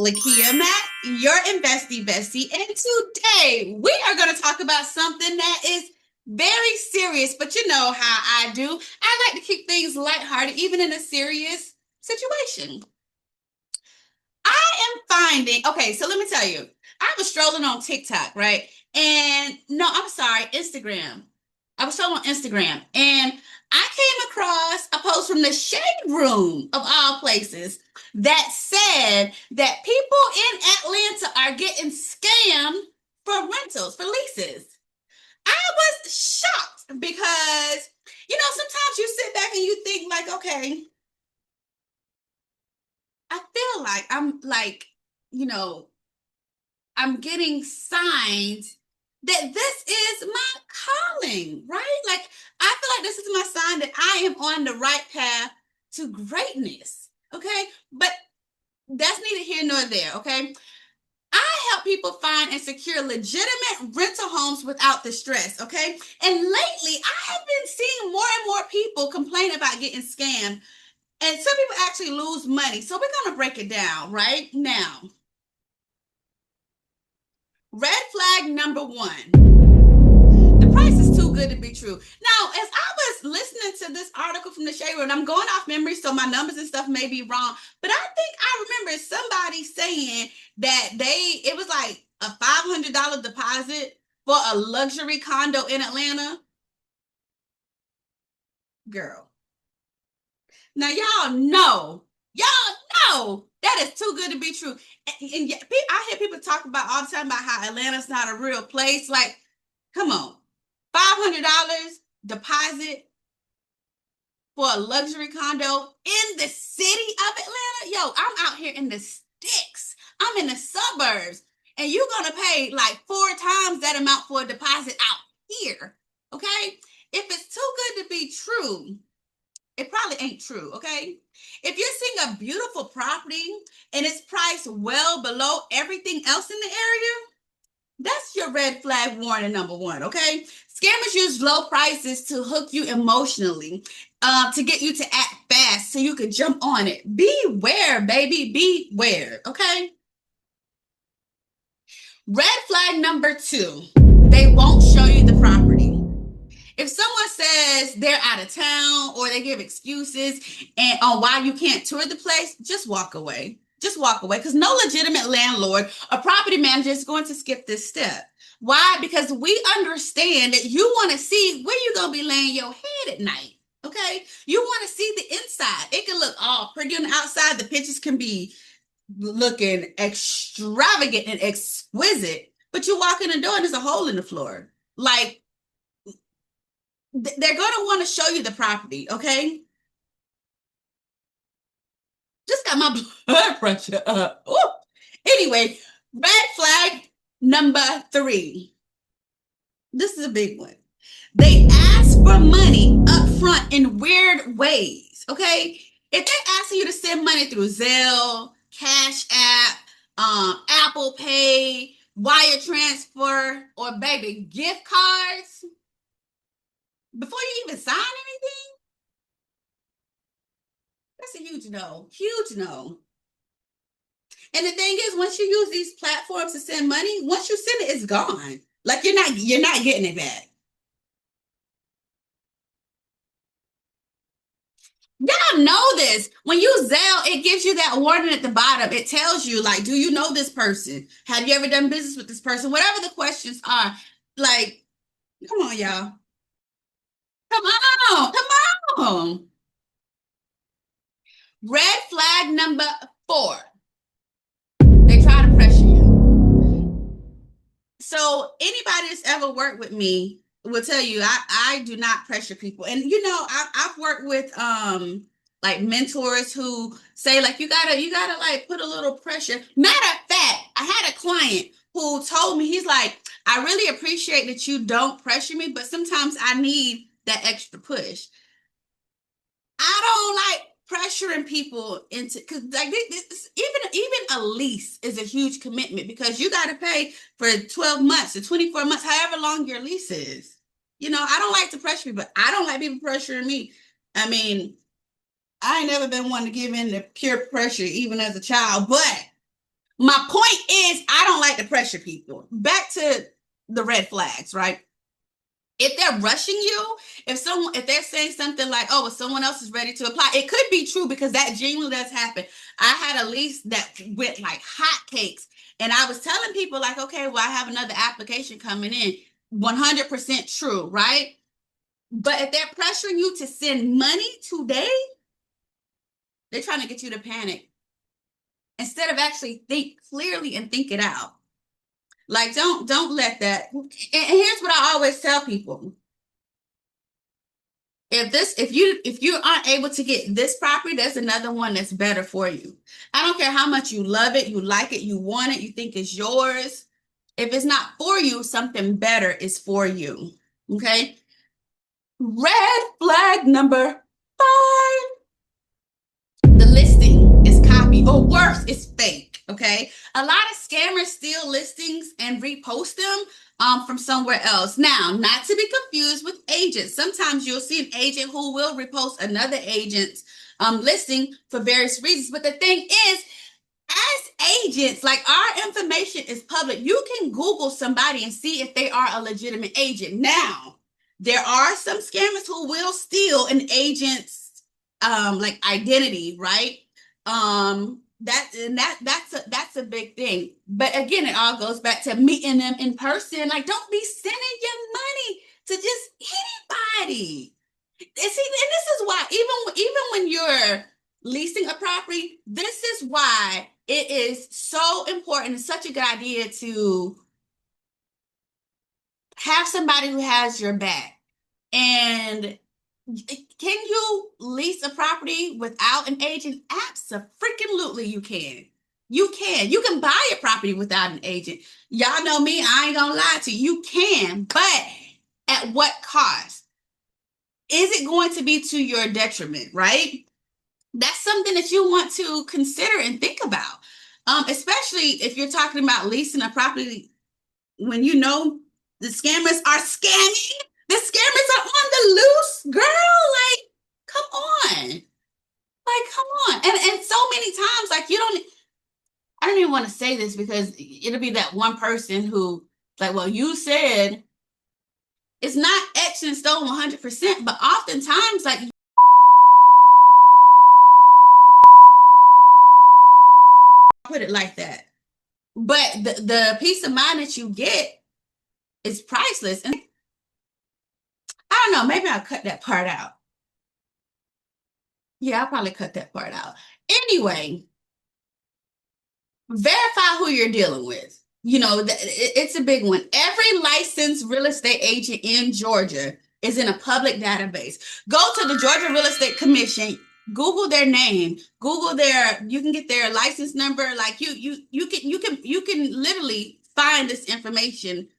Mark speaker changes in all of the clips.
Speaker 1: Lakia, Mack, your Investie Bestie, and today we are going to talk about something that is very serious, but you know how I do. I like to keep things lighthearted, even in a serious situation. I am finding, okay, so let me tell you, I was strolling on TikTok, right? And no, I'm sorry, Instagram. I was strolling on Instagram and I came across a post from the Shade Room of all places that said that people in Atlanta are getting scammed for rentals, for leases. I was shocked because, sometimes you sit back and you think, like, okay, I feel like you know, I'm getting signs that this is my calling, right? Like, I feel like this is my sign that I am on the right path to greatness, okay? But that's neither here nor there, okay? I help people find and secure legitimate rental homes without the stress, okay? And lately, I have been seeing more and more people complain about getting scammed, and some people actually lose money. So we're going to break it down right now. Red flag number one. The price is too good to be true. Now, as I was listening to this article from the Shade Room, I'm going off memory, so my numbers and stuff may be wrong, but I think I remember somebody saying that it was like a $500 deposit for a luxury condo in Atlanta. Girl. Now, y'all know that is too good to be true. And I hear people talk about all the time about how Atlanta's not a real place. Like, come on. $500 deposit for a luxury condo in the city of Atlanta. Yo, I'm out here in the sticks. I'm in the suburbs. And you're going to pay like 4 times that amount for a deposit out here. Okay? If it's too good to be true, it probably ain't true, okay? If you're seeing a beautiful property and it's priced well below everything else in the area, that's your red flag warning number one, okay? Scammers use low prices to hook you emotionally, to get you to act fast so you can jump on it. Beware, baby, beware, okay? Red flag number 2, they won't show you the property. If someone says they're out of town or they give excuses and on why you can't tour the place, just walk away. Just walk away, because no legitimate landlord or property manager is going to skip this step. Why? Because we understand that you want to see where you're going to be laying your head at night. Okay? You want to see the inside. It can look all pretty on the outside. The pictures can be looking extravagant and exquisite, but you walk in the door and there's a hole in the floor. Like, they're going to want to show you the property, okay? Just got my blood pressure up. Ooh. Anyway, red flag number 3. This is a big one. They ask for money up front in weird ways, okay? If they're asking you to send money through Zelle, Cash App, Apple Pay, wire transfer, or baby gift cards, before you even sign anything, that's a huge no. Huge no. And the thing is, once you use these platforms to send money, once you send it, it's gone. Like, you're not getting it back. Y'all know this. When you Zelle, it gives you that warning at the bottom. It tells you, like, do you know this person? Have you ever done business with this person? Whatever the questions are. Like, come on, y'all. Come on. Come on. Red flag number 4. They try to pressure you. So anybody that's ever worked with me will tell you I do not pressure people. And I've worked with like mentors who say, like, you gotta like put a little pressure. Matter of fact, I had a client who told me, he's like, I really appreciate that you don't pressure me, but sometimes I need that extra push. I don't like pressuring people into, because like this, even a lease is a huge commitment, because you got to pay for 12 months or 24 months, however long your lease is. I don't like to pressure people. I don't like people pressuring me. I mean, I ain't never been one to give in to peer pressure, even as a child. But My point is, I don't like to pressure people. Back to the red flags, right? If they're rushing you, if they're saying something like, oh, well, someone else is ready to apply, it could be true because that genuinely does happen. I had a lease that went like hotcakes, and I was telling people like, okay, well, I have another application coming in. 100% true, right? But if they're pressuring you to send money today, they're trying to get you to panic instead of actually think clearly and think it out. Like, don't let that. And here's what I always tell people: if you aren't able to get this property, there's another one that's better for you. I don't care how much you love it, you like it, you want it, you think it's yours. If it's not for you, something better is for you. Okay. Red flag number 5. The listing is copy, or worse, it's fake. Okay. A lot of scammers steal listings and repost them from somewhere else. Now, not to be confused with agents. Sometimes you'll see an agent who will repost another agent's listing for various reasons. But the thing is, as agents, like, our information is public. You can Google somebody and see if they are a legitimate agent. Now, there are some scammers who will steal an agent's like identity, right? That's a big thing. But again, it all goes back to meeting them in person. Like, don't be sending your money to just anybody. And see, and this is why even when you're leasing a property, this is why it is so important and such a good idea to have somebody who has your back. And can you lease a property without an agent? Absolutely, you can. You can. You can buy a property without an agent. Y'all know me. I ain't gonna lie to you. You can, but at what cost? Is it going to be to your detriment, right? That's something that you want to consider and think about. Especially if you're talking about leasing a property when you know the scammers are scamming. The scammers are on the loose, girl. Like, come on. Like, come on. And so many times, like, I don't even want to say this because it'll be that one person who, like, well, you said it's not etched in stone 100%, but oftentimes, like, put it like that. But the peace of mind that you get is priceless. And I don't know, maybe I'll cut that part out. Yeah, I'll probably cut that part out. Anyway, verify who you're dealing with. You know, it's a big one. Every licensed real estate agent in Georgia is in a public database. Go to the Georgia Real Estate Commission, Google their name, you can get their license number. Like, you can literally find this information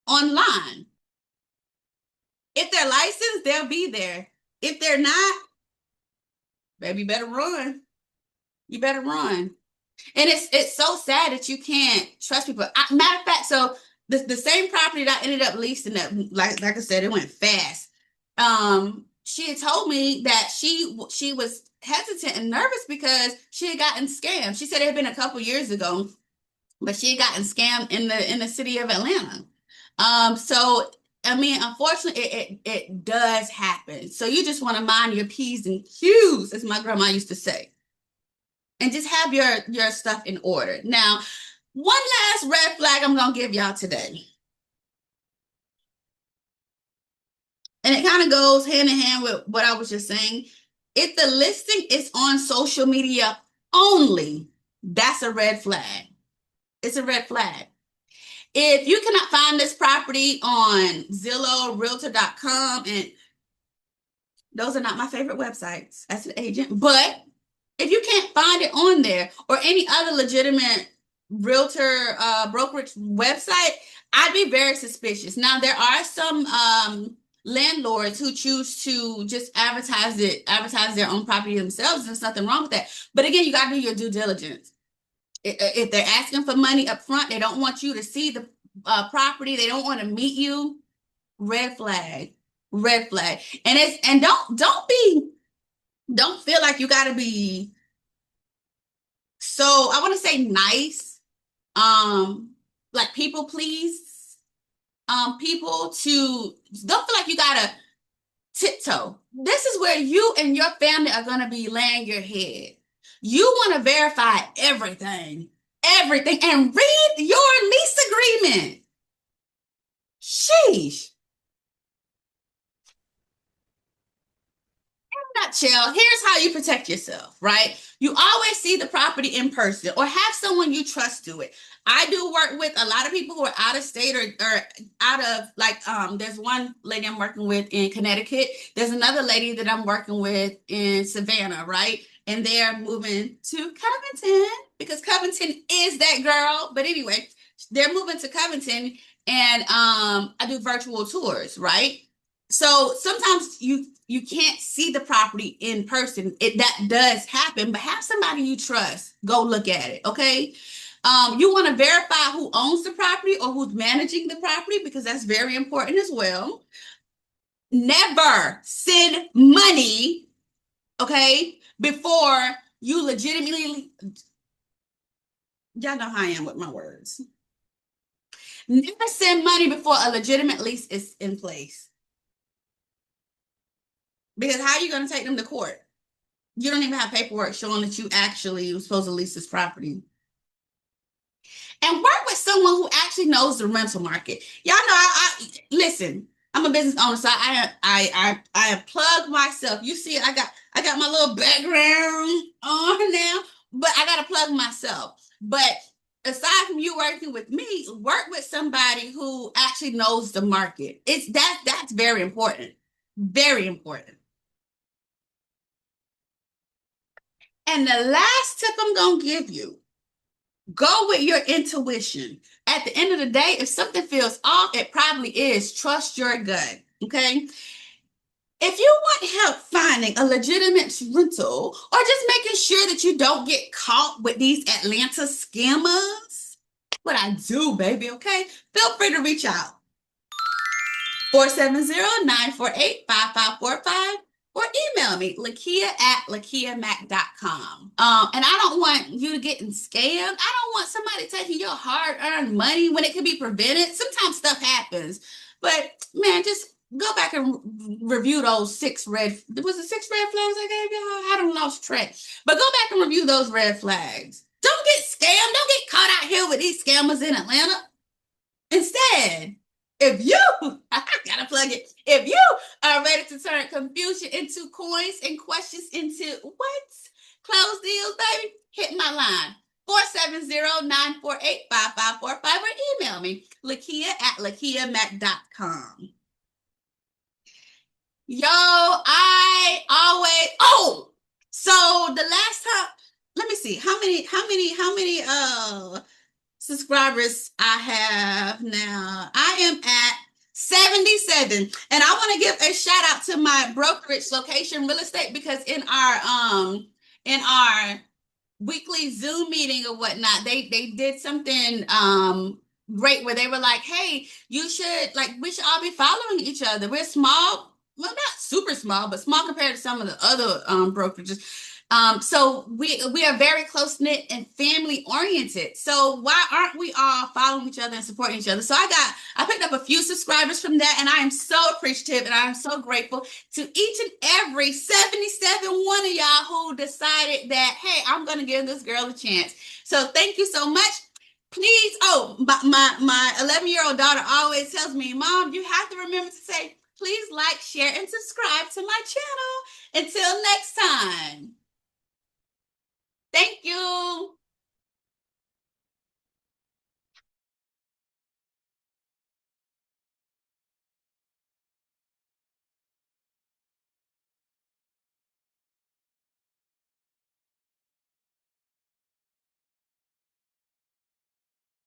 Speaker 1: online. If they're licensed, they'll be there. If they're not, baby, you better run. You better run. And it's so sad that you can't trust people. Matter of fact, so the same property that I ended up leasing, that like I said, it went fast. She had told me that she was hesitant and nervous because she had gotten scammed. She said it had been a couple years ago, but she had gotten scammed in the city of Atlanta. So I mean, unfortunately, it does happen. So you just want to mind your P's and Q's, as my grandma used to say, and just have your stuff in order. Now, one last red flag I'm gonna give y'all today, and it kind of goes hand in hand with what I was just saying. If the listing is on social media only, that's a red flag. It's a red flag. If you cannot find this property on Zillow, Realtor.com, and those are not my favorite websites as an agent, but if you can't find it on there or any other legitimate realtor brokerage website, I'd be very suspicious. Now, there are some landlords who choose to just advertise their own property themselves. There's nothing wrong with that. But again, you got to do your due diligence. If they're asking for money up front, they don't want you to see the property, they don't want to meet you, red flag. And don't feel like you got to be so I want to say nice, like people please, people to don't feel like you gotta tiptoe. This is where you and your family are gonna be laying your head. You want to verify everything, everything, and read your lease agreement. Sheesh. Nutshell, here's how you protect yourself, right? You always see the property in person or have someone you trust do it. I do work with a lot of people who are out of state or out of like there's one lady I'm working with in Connecticut. There's another lady that I'm working with in Savannah, right? And they're moving to Covington because Covington is that girl. But anyway, they're moving to Covington and I do virtual tours, right? So sometimes you can't see the property in person. That does happen, but have somebody you trust go look at it. Okay. You want to verify who owns the property or who's managing the property because that's very important as well. Never send money, okay, before you legitimately. Y'all know how I am with my words. Never send money before a legitimate lease is in place. Because how are you going to take them to court? You don't even have paperwork showing that you actually were supposed to lease this property. And work with someone who actually knows the rental market. Y'all know I listen. I'm a business owner, so I plug myself. You see, I got my little background on now, but I got to plug myself. But aside from you working with me, work with somebody who actually knows the market. That's very important. Very important. And the last tip I'm going to give you, go with your intuition. At the end of the day, if something feels off, it probably is. Trust your gut. Okay. If you want help finding a legitimate rental or just making sure that you don't get caught with these Atlanta scammers, what I do, baby, okay? Feel free to reach out. 470-948-5545 or email me, Lakia at lakiamack.com. And I don't want you to get scammed. I don't want somebody taking your hard-earned money when it can be prevented. Sometimes stuff happens. But, man, just go back and review those was it 6 red flags I gave y'all? I don't lost track. But go back and review those red flags. Don't get scammed. Don't get caught out here with these scammers in Atlanta. Instead, if you, I gotta plug it, if you are ready to turn confusion into coins and questions into what? Close deals, baby, hit my line. 470-948-5545 or email me, Lakia at lakiamack.com. Yo, so the last time, let me see, how many subscribers I have now. I am at 77. And I want to give a shout out to my brokerage LoKation real estate because in our weekly Zoom meeting or whatnot, they did something great where they were like, hey, we should all be following each other. We're small, well, not super small, but small compared to some of the other brokerages. So we are very close knit and family oriented. So why aren't we all following each other and supporting each other? So I picked up a few subscribers from that, and I am so appreciative and I am so grateful to each and every 77 one of y'all who decided that, hey, I'm gonna give this girl a chance. So thank you so much. Please, my 11-year-old daughter always tells me, Mom, you have to remember to say, please like, share, and subscribe to my channel. Until next time. Thank you.